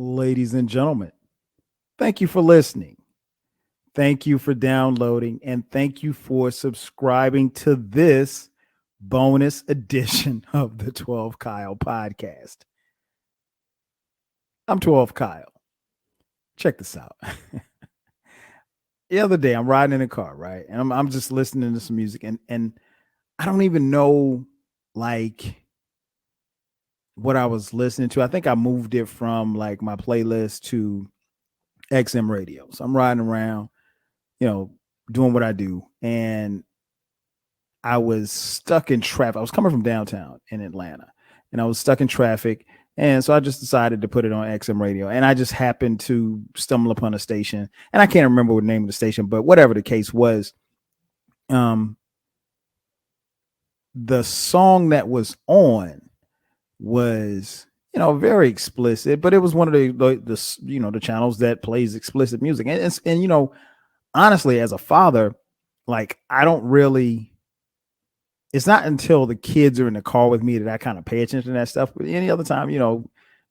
Ladies and gentlemen, thank you for listening. Thank you for downloading and thank you for subscribing to this bonus edition of the 12 Kyle podcast. I'm 12 Kyle. Check this out. The other day, I'm riding in a car, right? And I'm just listening to some music and I don't even know like what I was listening to. I think I moved it from like my playlist to XM radio. So I'm riding around, doing what I do. And I was stuck in traffic. I was coming from downtown in Atlanta and I was stuck in traffic. And so I just decided to put it on XM radio. And I just happened to stumble upon a station. And I can't remember what the name of the station, but whatever the case was, the song that was on was, very explicit, but it was one of the channels that plays explicit music. And honestly, as a father, like I don't really, it's not until the kids are in the car with me that I kind of pay attention to that stuff. But any other time, you're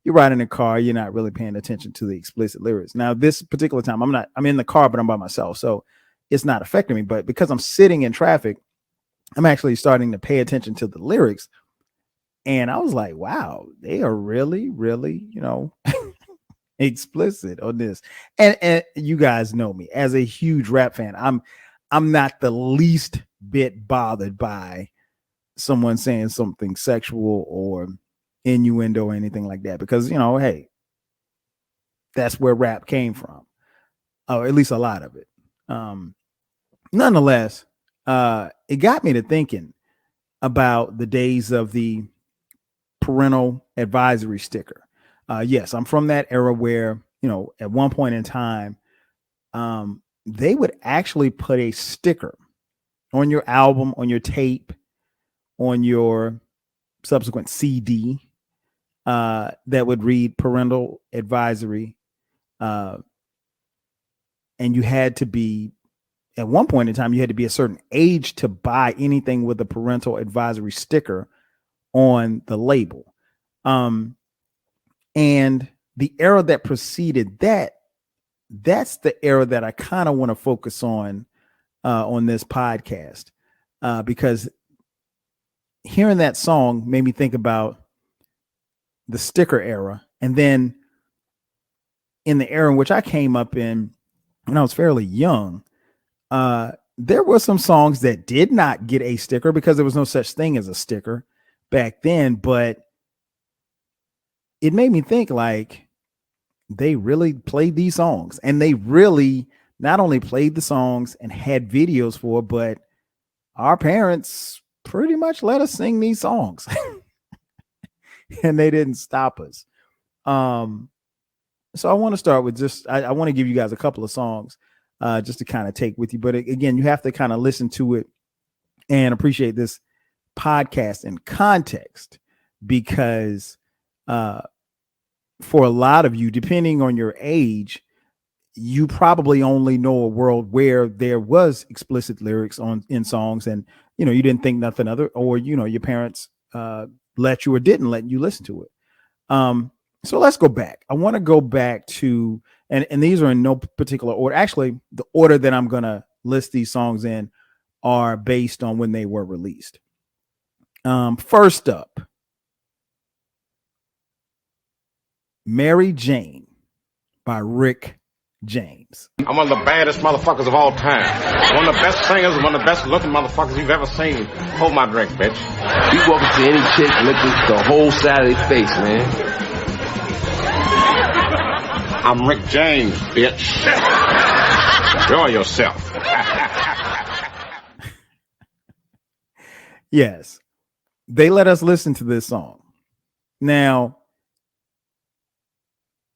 riding in the car, you're not really paying attention to the explicit lyrics. Now, this particular time, I'm in the car, but I'm by myself. So it's not affecting me. But because I'm sitting in traffic, I'm actually starting to pay attention to the lyrics. And I was like, wow, they are really, really, explicit on this. And you guys know me as a huge rap fan. I'm not the least bit bothered by someone saying something sexual or innuendo or anything like that, because hey, that's where rap came from, or at least a lot of it. Nonetheless, it got me to thinking about the days of the parental advisory sticker. Yes, I'm from that era where at one point in time, they would actually put a sticker on your album, on your tape, on your subsequent CD that would read parental advisory. And you had to be, at one point in time, you had to be a certain age to buy anything with a parental advisory sticker on the label. And the era that preceded that's the era that I kind of want to focus on this podcast, because hearing that song made me think about the sticker era. And then in the era in which I came up in when I was fairly young, there were some songs that did not get a sticker because there was no such thing as a sticker back then. But it made me think, like, they really played these songs, and they really not only played the songs and had videos for, but our parents pretty much let us sing these songs and they didn't stop us. So I want to start with I want to give you guys a couple of songs just to kind of take with you. But again, you have to kind of listen to it and appreciate this podcast in context, because for a lot of you, depending on your age, you probably only know a world where there was explicit lyrics in songs, and you didn't think nothing other, or your parents let you or didn't let you listen to it. So let's go back. I want to go back to, and these are in no particular order. Actually, the order that I'm gonna list these songs in are based on when they were released. First up, Mary Jane by Rick James. I'm one of the baddest motherfuckers of all time. One of the best singers, one of the best looking motherfuckers you've ever seen. Hold my drink, bitch. You walk up to any chick, lick the whole side of their face, man. I'm Rick James, bitch. Enjoy yourself. Yes, they let us listen to this song. Now,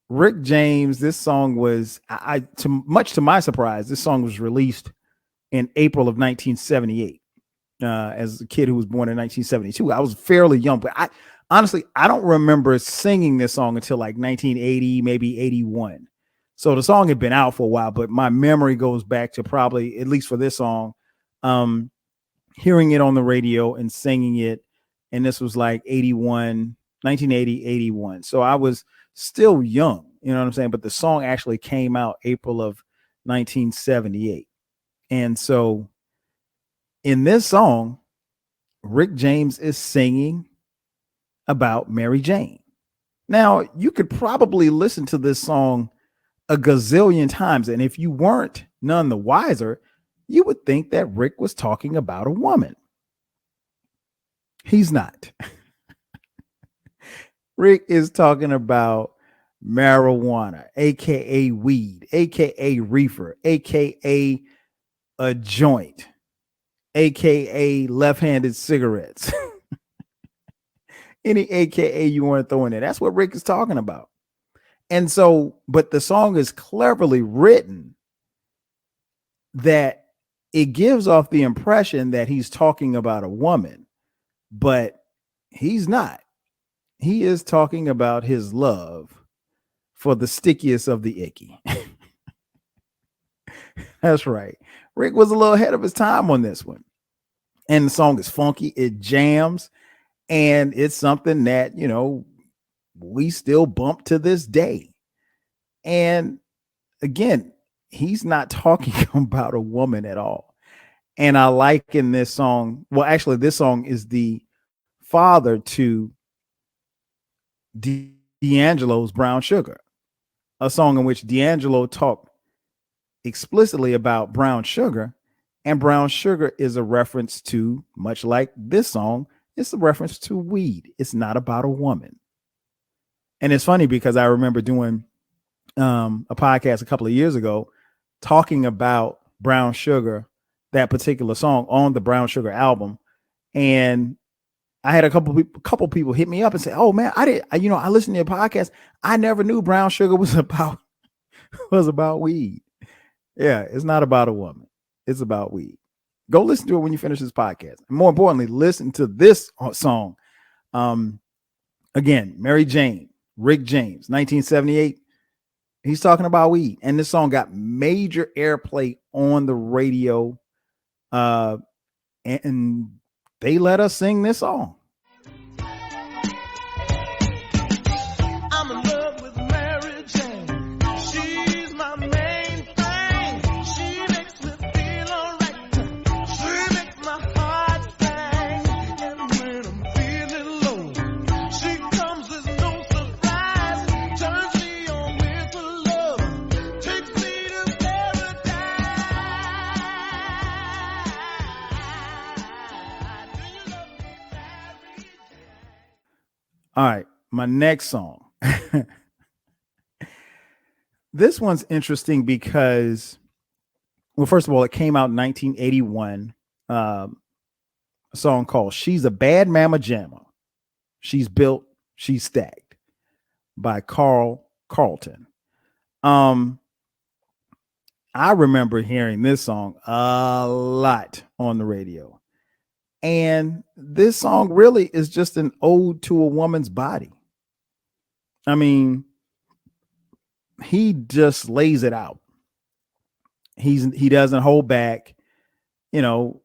Rick James, this song was, much to my surprise, this song was released in April of 1978. As a kid who was born in 1972, I was fairly young, but I don't remember singing this song until like 1980, maybe 81. So the song had been out for a while, but my memory goes back to probably, at least for this song, hearing it on the radio and singing it. And this was like 1980, 81. So I was still young. You know what I'm saying? But the song actually came out April of 1978. And so in this song, Rick James is singing about Mary Jane. Now, you could probably listen to this song a gazillion times, and if you weren't none the wiser, you would think that Rick was talking about a woman. He's not. Rick is talking about marijuana, aka weed, aka reefer, aka a joint, aka left-handed cigarettes. Any aka you want to throw in there. That's what Rick is talking about. And so, but the song is cleverly written that it gives off the impression that he's talking about a woman, but he's not. He is talking about his love for the stickiest of the icky. That's right. Rick was a little ahead of his time on this one. And the song is funky. It jams. And it's something that, you know, we still bump to this day. And again, he's not talking about a woman at all. And I like in this song, well, actually, this song is the father to D'Angelo's Brown Sugar, a song in which D'Angelo talked explicitly about brown sugar. And brown sugar is a reference to, much like this song, it's a reference to weed. It's not about a woman. And it's funny because I remember doing a podcast a couple of years ago talking about Brown Sugar, that particular song on the Brown Sugar album. And I had a couple people hit me up and say, "Oh man, I listened to your podcast. I never knew Brown Sugar was about weed." Yeah, it's not about a woman. It's about weed. Go listen to it when you finish this podcast. And more importantly, listen to this song. Again, Mary Jane, Rick James, 1978. He's talking about weed. And this song got major airplay on the radio. And they let us sing this song. All right, my next song. This one's interesting because, well, first of all, it came out in 1981. A song called "She's a Bad Mama Jamma. She's Built, She's Stacked" by Carl Carlton. I remember hearing this song a lot on the radio. And this song really is just an ode to a woman's body. I mean, he just lays it out. He doesn't hold back. You know,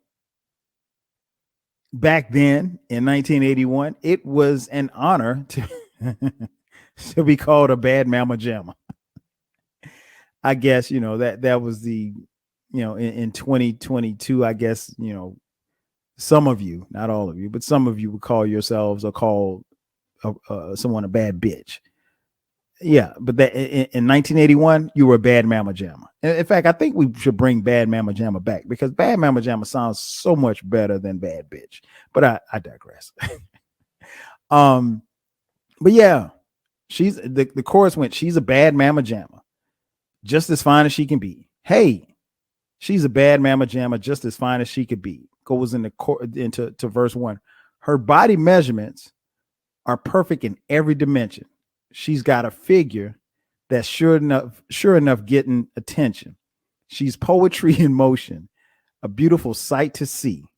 back then in 1981, it was an honor to be called a bad mama jamma. I guess, you know, that was the, you know, in 2022, I guess, you know, some of you, not all of you, but some of you would call yourselves or call someone a bad bitch. Yeah, but that in 1981, you were a bad mama jamma. In fact, I think we should bring bad mama jamma back because bad mama jamma sounds so much better than bad bitch. But I digress. But yeah, she's the chorus went, "She's a bad mama jamma, just as fine as she can be. Hey, she's a bad mama jamma, just as fine as she could be." Goes into verse 1. "Her body measurements are perfect in every dimension. She's got a figure that's sure enough getting attention. She's poetry in motion, a beautiful sight to see.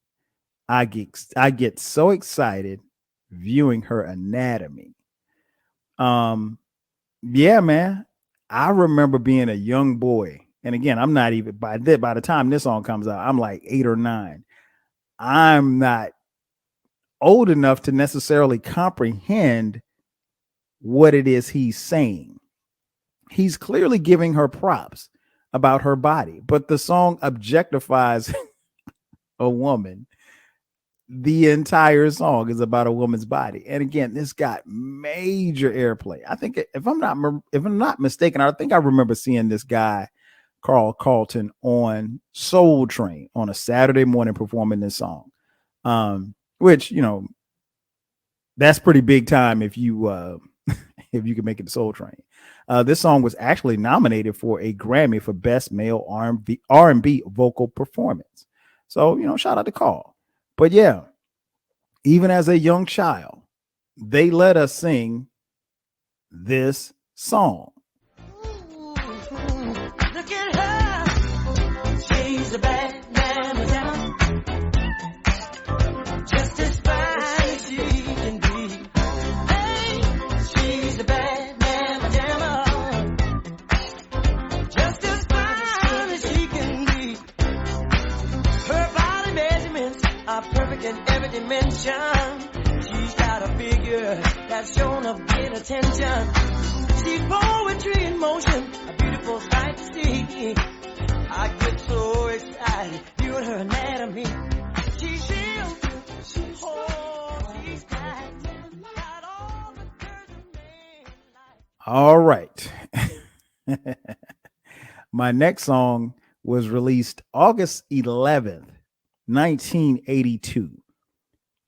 I get so excited viewing her anatomy." Yeah, man. I remember being a young boy. And again, I'm not even by the time this song comes out, I'm like 8 or 9. I'm not old enough to necessarily comprehend what it is he's saying. he's clearly giving her props about her body, but the song objectifies a woman. The entire song is about a woman's body. And again, this got major airplay. I think if I'm not mistaken, I think I remember seeing this guy, Carl Carlton, on Soul Train on a Saturday morning performing this song. Which, you know, that's pretty big time if you if you can make it to Soul Train. This song was actually nominated for a Grammy for Best Male R&B Vocal Performance. So, you know, shout out to Carl. But yeah, even as a young child, they let us sing this song. Ooh, look at her. She's a bad man, just as fine as she can be. Hey, she's a bad man, just as fine as she can be. Her body measurements are perfect in every dimension. She's got a figure that's shown up in attention. She's poetry in motion, a beautiful sight to see. I get so excited viewing her anatomy. She's real, she's got all the girls and men like. All right. My next song was released August 11th, 1982.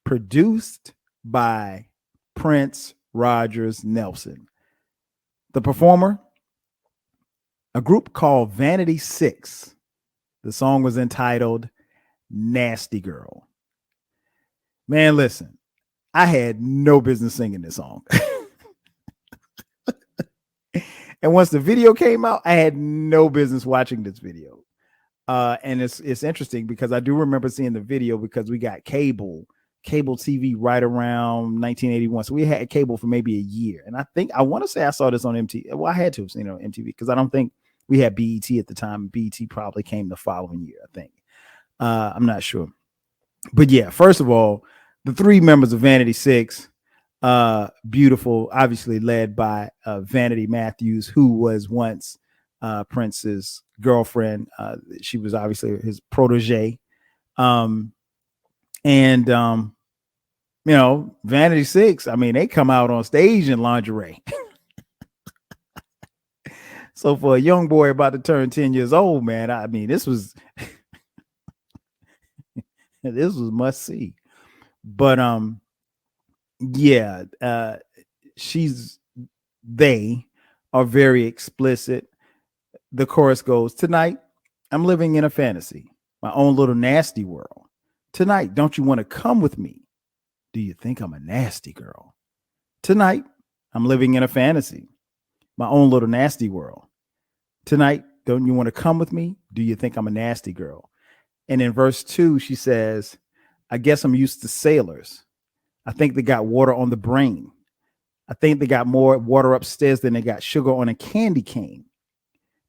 Produced by Prince Rogers Nelson. The performer, a group called Vanity Six. The song was entitled Nasty Girl. Man, listen, I had no business singing this song. And once the video came out, I had no business watching this video. And it's interesting because I do remember seeing the video because we got cable TV right around 1981. So we had cable for maybe a year. And I want to say I saw this on MTV. Well, I had to have seen it on MTV because I don't think we had BET at the time. BET probably came the following year, I think. I'm not sure. But yeah, first of all, the three members of Vanity Six, beautiful, obviously led by Vanity Matthews, who was once Prince's girlfriend. She was obviously his protege. And you know, Vanity Six, I mean, they come out on stage in lingerie. So for a young boy about to turn 10 years old, man, I mean, this was must see. But yeah, they are very explicit. The chorus goes, "Tonight, I'm living in a fantasy, my own little nasty world. Tonight, don't you want to come with me? Do you think I'm a nasty girl? Tonight, I'm living in a fantasy, my own little nasty world. Tonight, don't you want to come with me? Do you think I'm a nasty girl?" And in verse 2, she says, "I guess I'm used to sailors. I think they got water on the brain. I think they got more water upstairs than they got sugar on a candy cane.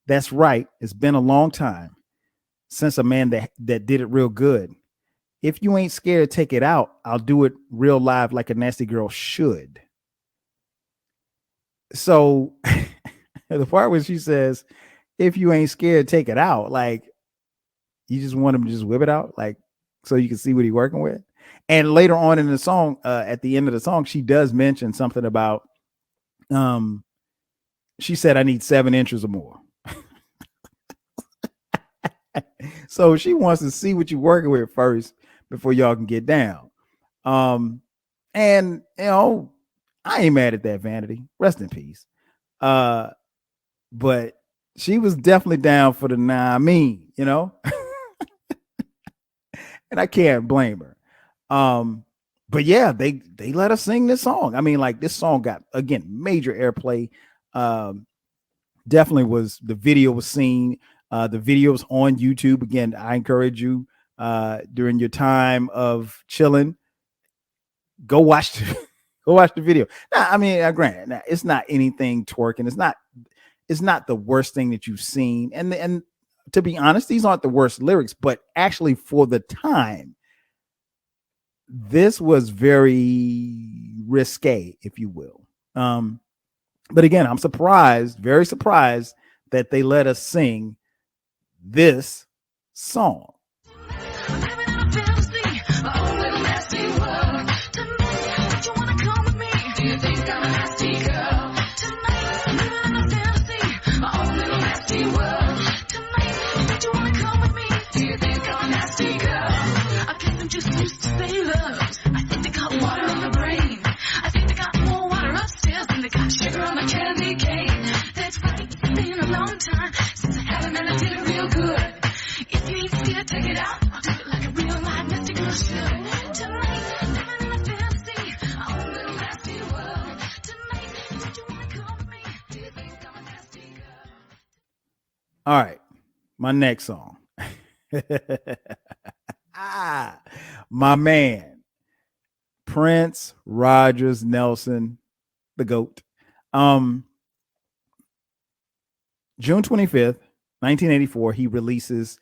That's right. It's been a long time since a man that did it real good. If you ain't scared to take it out, I'll do it real live like a nasty girl should." So the part where she says, if you ain't scared to take it out, like you just want him to just whip it out, like so you can see what he's working with. And later on in the song, at the end of the song, she does mention something about, she said, "I need 7 inches or more." So she wants to see what you're working with first before y'all can get down. And you know, I ain't mad at that, Vanity. Rest in peace. But she was definitely down for the nah, I mean, you know, and I can't blame her. But yeah, they let us sing this song. I mean, like this song got, again, major airplay. Definitely was, the video was seen. The video's on YouTube. Again, I encourage you during your time of chilling, go watch the video. Now, I mean, granted, it's not anything twerking. It's not the worst thing that you've seen. And to be honest, these aren't the worst lyrics, but actually for the time, this was very risque, if you will. But again, I'm surprised, very surprised that they let us sing this song. All right, my next song. My man, Prince Rogers Nelson, the GOAT. June 25th, 1984, he releases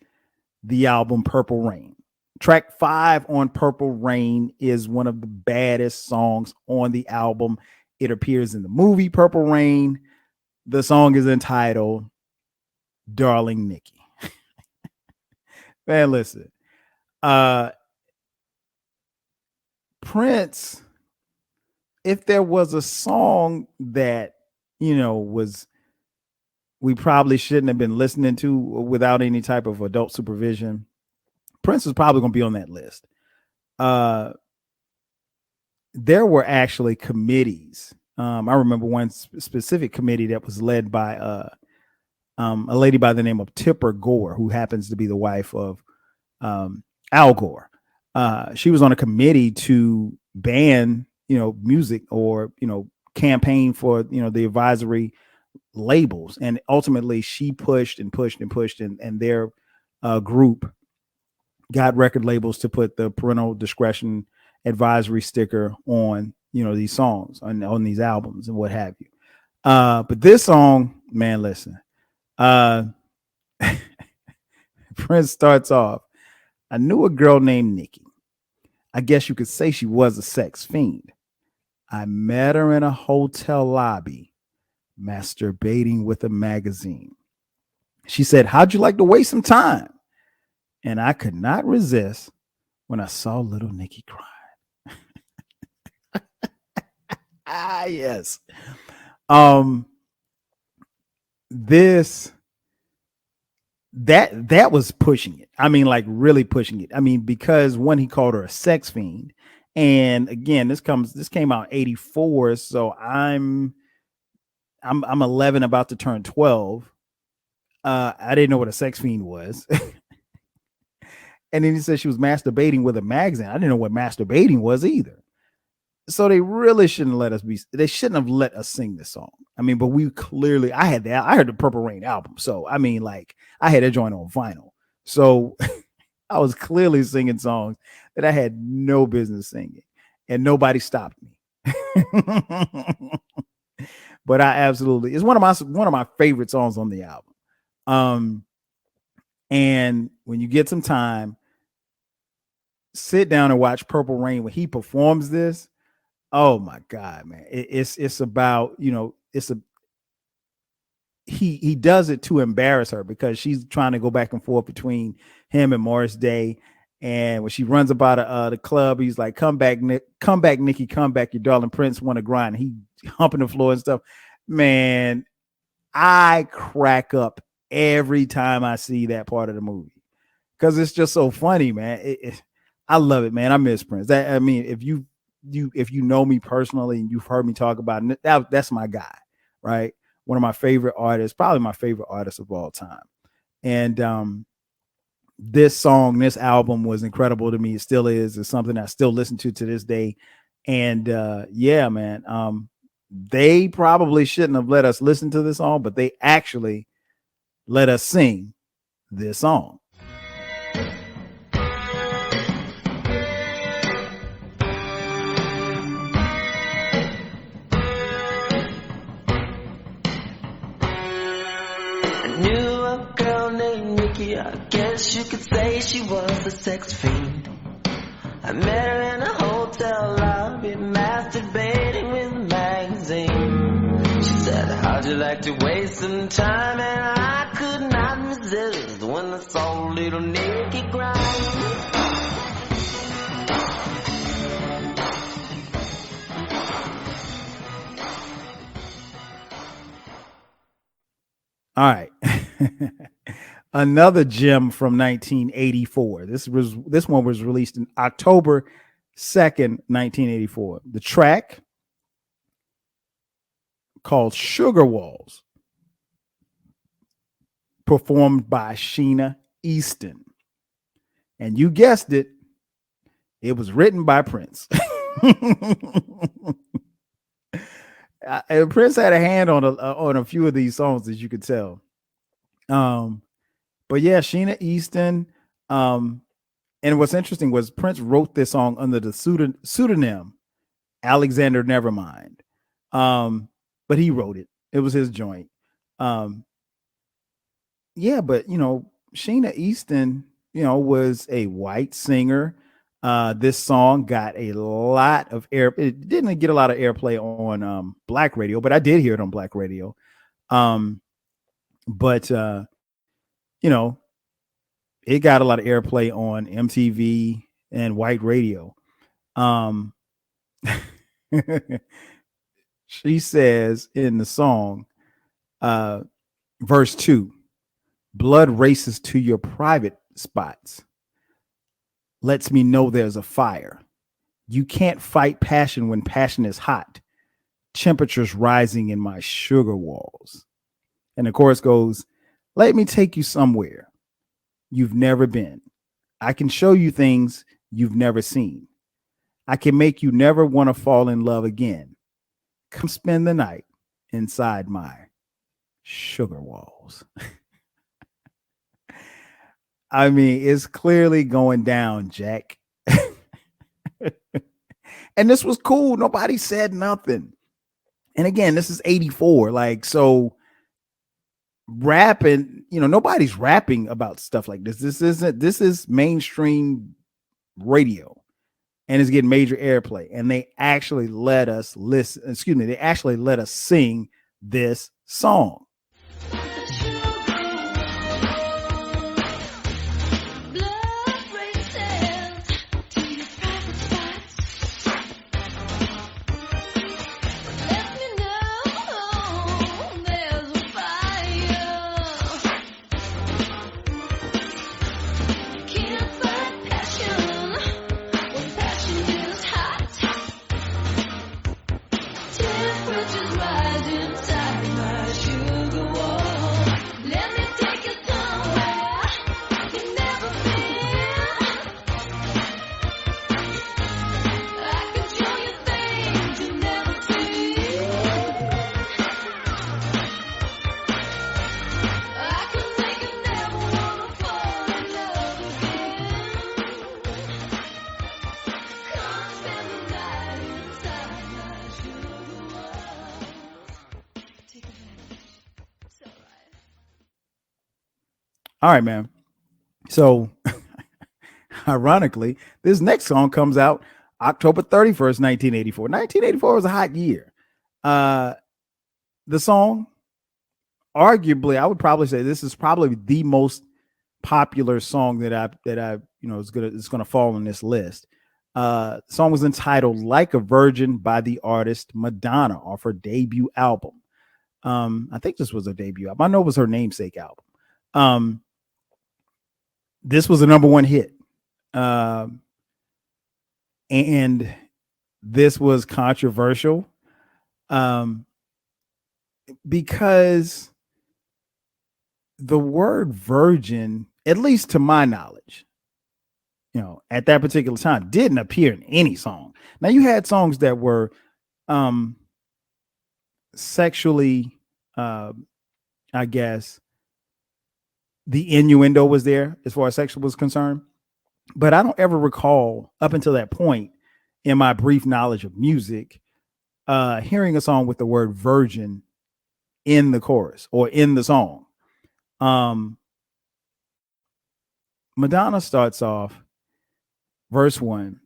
the album Purple Rain. Track 5 on Purple Rain is one of the baddest songs on the album. It appears in the movie Purple Rain. The song is entitled Darling Nikki. Man, listen. Prince, if there was a song that, you know, we probably shouldn't have been listening to without any type of adult supervision, Prince is probably going to be on that list. There were actually committees. I remember one specific committee that was led by a lady by the name of Tipper Gore, who happens to be the wife of Al Gore. She was on a committee to ban, music or, campaign for, the advisory labels. And ultimately she pushed and their group got record labels to put the parental discretion advisory sticker on, these songs on these albums and what have you. But this song, man, listen, Prince starts off, I knew a girl named Nikki. I guess you could say she was a sex fiend. I met her in a hotel lobby, masturbating with a magazine. She said, how'd you like to waste some time? And I could not resist when I saw little Nikki crying. Yes. That was pushing it. I mean, like really pushing it. I mean, because when he called her a sex fiend, and again, this came out 84, so I'm 11, about to turn 12. I didn't know what a sex fiend was. And then he said she was masturbating with a magazine. I didn't know what masturbating was either. So they really shouldn't have let us sing this song. I mean, but I heard the Purple Rain album. So, I mean, like I had a joint on vinyl. So I was clearly singing songs that I had no business singing and nobody stopped me. But it's one of my favorite songs on the album. And when you get some time, sit down and watch Purple Rain when he performs this. Oh my God, man. It's about, he does it to embarrass her because she's trying to go back and forth between him and Morris Day. And when she runs up out of the club, he's like, come back, Nikki, come back, your darling Prince want to grind. He humping the floor and stuff. Man, I crack up every time I see that part of the movie because it's just so funny, man. I love it, man. I miss Prince. If you know me personally and you've heard me talk about it, that's my guy, right? One of my favorite artists, probably my favorite artist of all time. And this album was incredible to me. It still is. It's something I still listen to this day. And yeah, man, they probably shouldn't have let us listen to this song, but they actually let us sing this song. I guess you could say she was a sex fiend. I met her in a hotel lobby, masturbating with a magazine. She Said, how'd you like to waste some time? And I could not resist when I saw a little naked grind. All right. Another gem from 1984. This one was released in October 2nd, 1984. The track called Sugar Walls, performed by Sheena Easton. And you guessed it, it was written by Prince. Prince had a hand on a few of these songs, as you could tell. But yeah, Sheena Easton. And what's interesting was Prince wrote this song under the pseudonym Alexander Nevermind. But he wrote it. It was his joint. Yeah, but Sheena Easton, was a white singer. This song got a lot of air. It didn't get a lot of airplay on black radio, but I did hear it on black radio. But it got a lot of airplay on MTV and white radio. She says in the song, verse 2, blood races to your private spots. Lets me know there's a fire. You can't fight passion when passion is hot. Temperatures rising in my sugar walls. And the chorus goes, let me take you somewhere you've never been. I can show you things you've never seen. I can make you never want to fall in love again. Come spend the night inside my sugar walls. I mean, it's clearly going down, Jack. And this was cool. Nobody said nothing. And again, this is 84. Like, so rapping, nobody's rapping about stuff like this. This is mainstream radio and it's getting major airplay. And they actually let us listen. Excuse me. They actually let us sing this song. All right, man. So ironically, this next song comes out October 31st, 1984. 1984 was a hot year. The song, arguably, I would probably say this is probably the most popular song that I is gonna fall on this list. The song was entitled "Like a Virgin" by the artist Madonna off her debut album. I think this was her debut album. I know it was her namesake album. This was a number one hit. And this was controversial because the word virgin, at least to my knowledge, at that particular time, didn't appear in any song. Now you had songs that were sexually, I guess, the innuendo was there as far as sexual was concerned. But I don't ever recall up until that point in my brief knowledge of music, hearing a song with the word virgin in the chorus or in the song. Madonna starts off verse 1.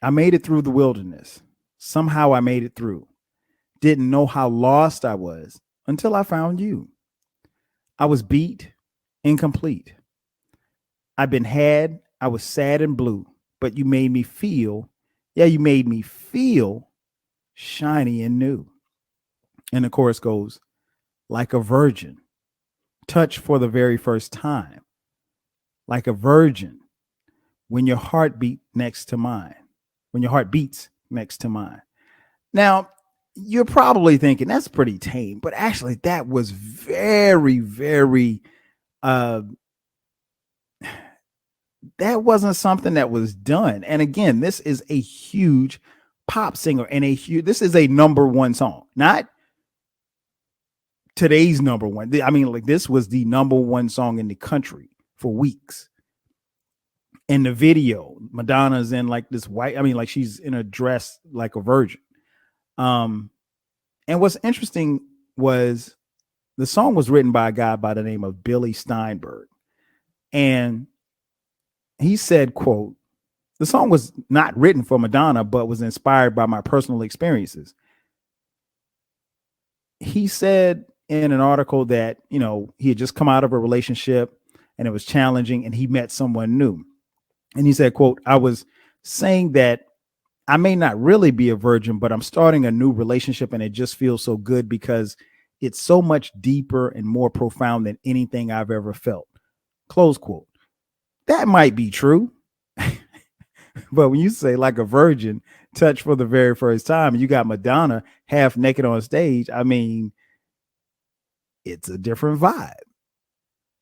I made it through the wilderness. Somehow I made it through. didn't know how lost I was until I found you. I was beat, incomplete. I've been had, I was sad and blue, but you made me feel, you made me feel shiny and new. And the chorus goes, like a virgin, touched for the very first time, like a virgin, when your heart beat next to mine, when your heart beats next to mine. Now, you're probably thinking that's pretty tame, but actually that was very, very, that wasn't something that was done. And again, this is a huge pop singer and this is a number one song, not today's number one. I mean, like, this was the number one song in the country for weeks. In the video, Madonna's in like this white, I mean, like she's in a dress like a virgin. And what's interesting was the song was written by a guy by the name of Billy Steinberg. And he said, quote, the song was not written for Madonna, but was inspired by my personal experiences. He said in an article that, you know, he had just come out of a relationship and it was challenging and he met someone new. And he said, quote, I was saying that I may not really be a virgin, but I'm starting a new relationship and it just feels so good because it's so much deeper and more profound than anything I've ever felt. Close quote. That might be true. But when you say like a virgin touched for the very first time and you got Madonna half naked on stage, I mean, it's a different vibe.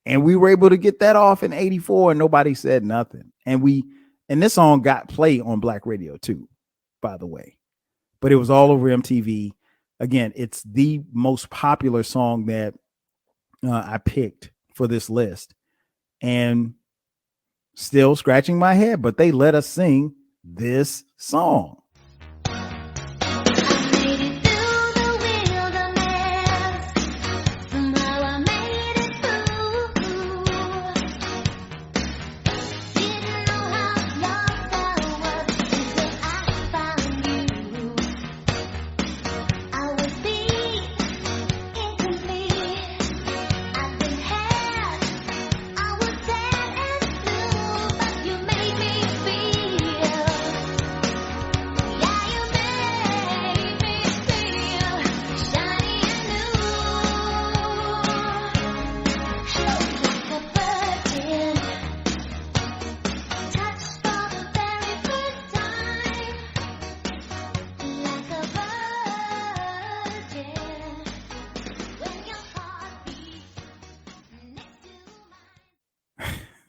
And we were able to get that off in 84 and nobody said nothing. And this song got played on Black radio too, by the way, but it was all over MTV. Again, it's the most popular song that I picked for this list, and still scratching my head, but they let us sing this song.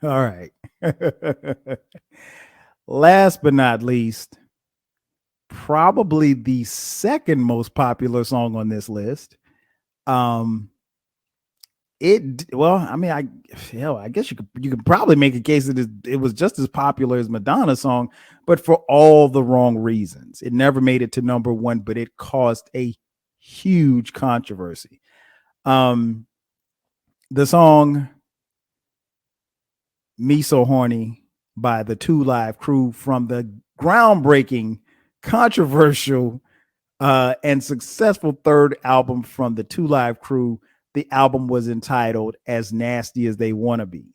All right. Last but not least, probably the second most popular song on this list. I guess you could probably make a case that it was just as popular as Madonna's song, but for all the wrong reasons. It never made it to number one, but it caused a huge controversy. The song Me So Horny by the 2 Live Crew from the groundbreaking, controversial, and successful third album from the 2 Live Crew. The album was entitled As Nasty As They Wanna Be.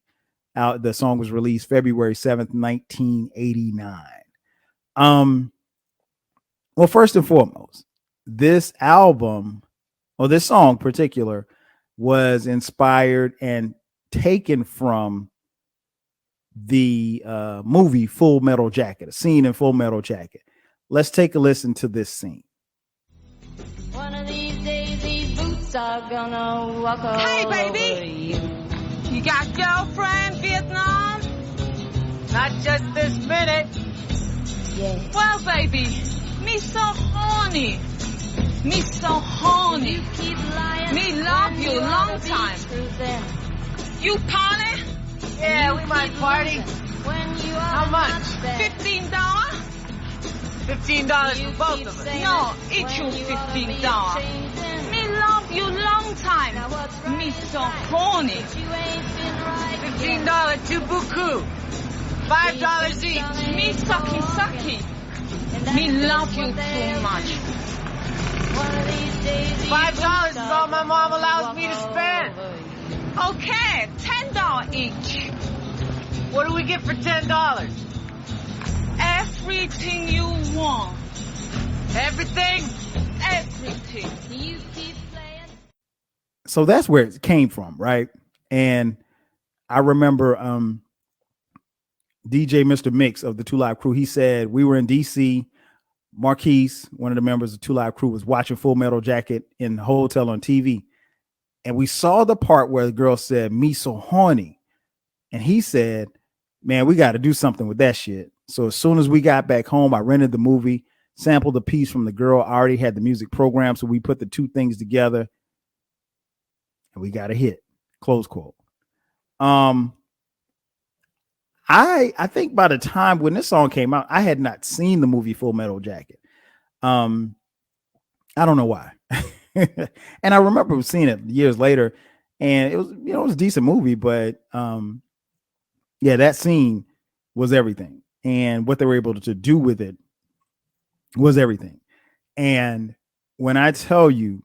The song was released February 7th, 1989. Well, first and foremost, this album, or this song in particular, was inspired and taken from the movie Full Metal Jacket, a scene in Full Metal Jacket. Let's take a listen to this scene. One of these days, these boots are gonna walk over. Hey, baby! You got girlfriend, Vietnam? Not just this minute. Yeah. Well, baby, me so horny. Me so horny. You keep lying. Me love you long time. You party? Yeah, we might party. How much? $15? $15 for both of us. No, each you $15. Me love you long time. Me so horny. $15 too beaucoup. $5 each. Me sucky. Me love you too much. One of these days these $5 is boots all my mom are allows gonna me to walk spend. over you. Okay, $10 each. What do we get for $10? Everything you want. Everything? Everything. You keep playing. So that's where it came from, right? And I remember DJ Mr. Mix of the Two Live Crew, he said we were in DC. Marquise, one of the members of Two Live Crew, was watching Full Metal Jacket in the hotel on TV. And we saw the part where the girl said, "Me so horny." And he said, "Man, we got to do something with that shit." So as soon as we got back home, I rented the movie, sampled a piece from the girl. I already had the music program. So we put the two things together and we got a hit. Close quote. I think by the time when this song came out, I had not seen the movie Full Metal Jacket. I don't know why. And I remember seeing it years later, and it was, you know, it was a decent movie, but yeah, that scene was everything. And what they were able to do with it was everything. And when I tell you,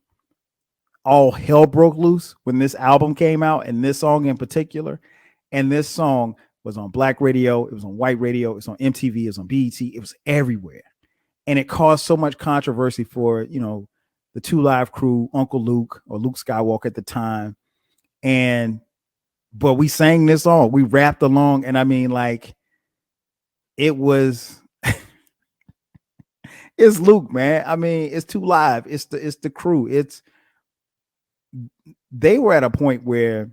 all hell broke loose when this album came out, and this song in particular, and this song was on Black radio, it was on white radio, it was on MTV, it was on BET, it was everywhere. And it caused so much controversy for, you know, the Two Live Crew, Uncle Luke or Luke Skywalker at the time. But we sang this song, we rapped along, and I mean, like, it was it's Luke, man. I mean, it's Two Live, it's the crew. They were at a point where,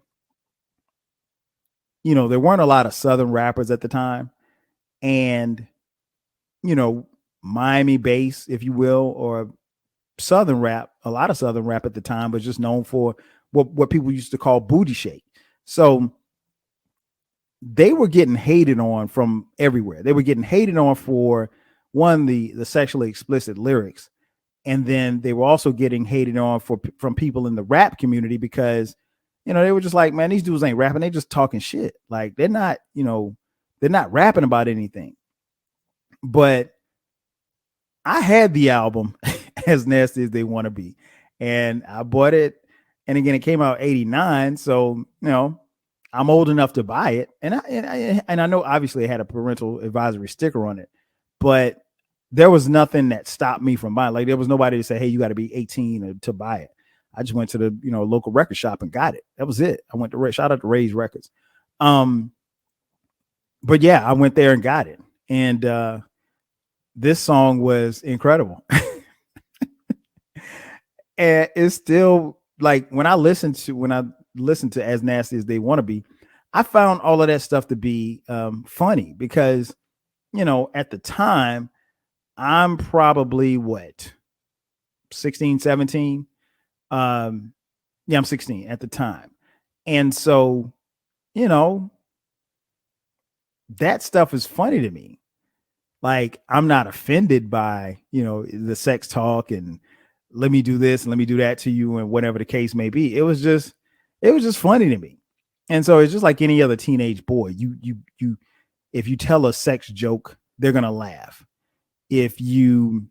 you know, there weren't a lot of Southern rappers at the time, and, you know, Miami bass, if you will, or Southern rap, a lot of Southern rap at the time was just known for what people used to call booty shake. So they were getting hated on from everywhere. They were getting hated on for, one, the sexually explicit lyrics, and then they were also getting hated on from people in the rap community because, you know, they were just like, man, these dudes ain't rapping, they just talking shit. Like, they're not, you know, they're not rapping about anything. But I had the album As Nasty As They Want to Be, and I bought it. And again, it came out 89, so, you know, I'm old enough to buy it, and I know obviously it had a parental advisory sticker on it, but there was nothing that stopped me from buying. Like, there was nobody to say, "Hey, you got to be 18 to buy it." I just went to the, you know, local record shop and got it. That was it. I went to shout out to Ray's Records. But yeah, I went there and got it, and this song was incredible, and it's still like when I listen to As Nasty As They Want to Be, I found all of that stuff to be funny because, you know, at the time, I'm probably 16, 17. Yeah, I'm 16 at the time. And so, you know, that stuff is funny to me. Like, I'm not offended by, you know, the sex talk and let me do this and let me do that to you and whatever the case may be. It was just funny to me. And so it's just like any other teenage boy. If you tell a sex joke, they're going to laugh. If you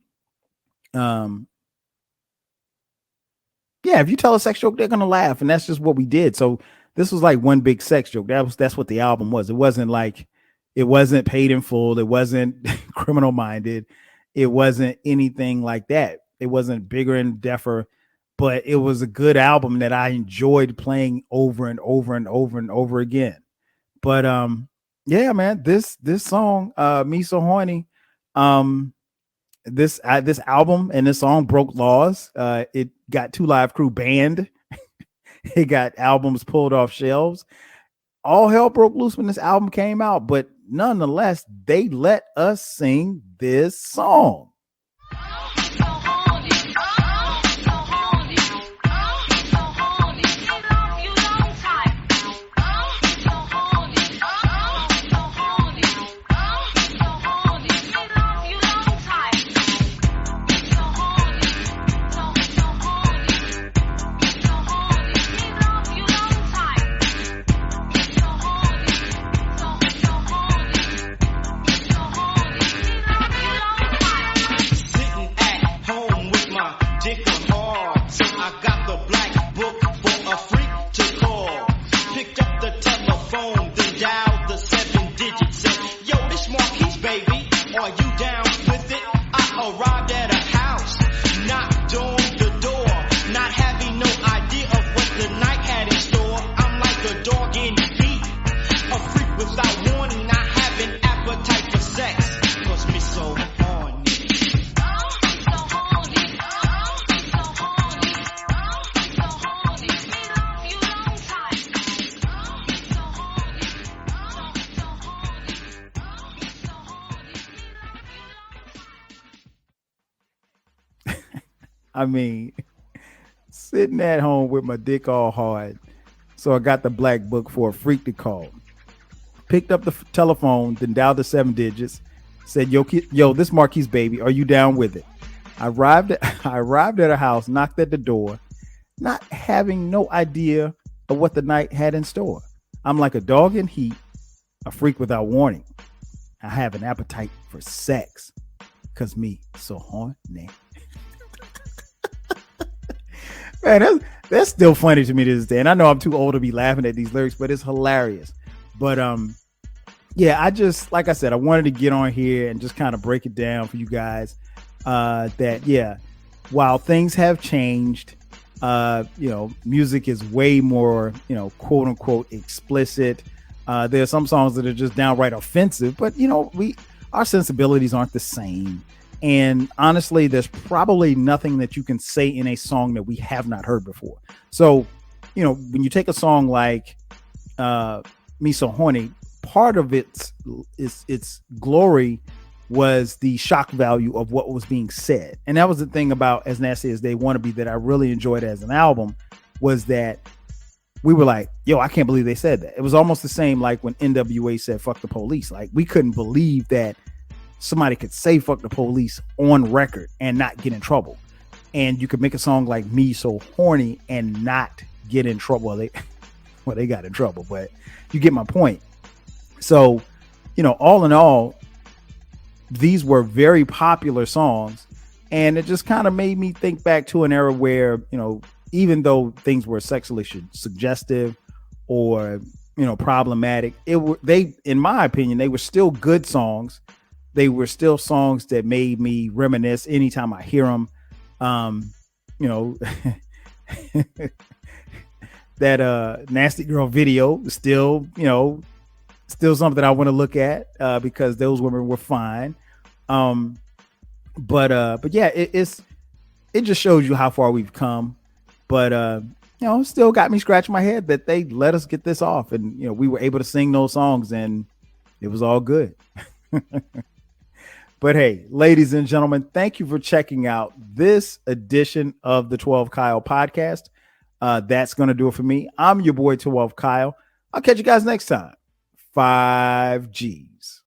if you tell a sex joke, they're going to laugh. And that's just what we did. So this was like one big sex joke. That's what the album was. It wasn't Paid in Full. It wasn't Criminal Minded. It wasn't anything like that. It wasn't Bigger and Deffer, but it was a good album that I enjoyed playing over and over and over and over again. But yeah, man, this song, Me So Horny, this album and this song broke laws. It got Two Live Crew banned. It got albums pulled off shelves. All hell broke loose when this album came out, but nonetheless, they let us sing this song. I mean, sitting at home with my dick all hard. So I got the black book for a freak to call. Picked up the telephone, then dialed the 7 digits. Said, yo, this Marquise baby, are you down with it? I arrived at her house, knocked at the door, not having no idea of what the night had in store. I'm like a dog in heat, a freak without warning. I have an appetite for sex, cause me so horny. Man, that's still funny to me to this day. And I know I'm too old to be laughing at these lyrics, but it's hilarious. But yeah, I just, like I said, I wanted to get on here and just kind of break it down for you guys. That yeah, while things have changed, music is way more, quote unquote explicit. There are some songs that are just downright offensive, but our sensibilities aren't the same. And honestly, there's probably nothing that you can say in a song that we have not heard before. So, when you take a song like Me So Horny, part of its glory was the shock value of what was being said. And that was the thing about As Nasty As They Want to Be that I really enjoyed as an album, was that we were like, yo, I can't believe they said that. It was almost the same like when NWA said fuck the police. Like, we couldn't believe that somebody could say fuck the police on record and not get in trouble. And you could make a song like Me So Horny and not get in trouble. Well, they got in trouble, but you get my point. So, all in all, these were very popular songs, and it just kind of made me think back to an era where, even though things were sexually suggestive or, problematic, in my opinion, they were still good songs. They were still songs that made me reminisce anytime I hear them. That Nasty Girl video is still something I want to look at because those women were fine. But yeah, it just shows you how far we've come. But still got me scratching my head that they let us get this off, and we were able to sing those songs, and it was all good. But hey, ladies and gentlemen, thank you for checking out this edition of the 12 Kyle podcast. That's going to do it for me. I'm your boy 12 Kyle. I'll catch you guys next time. 5Gs.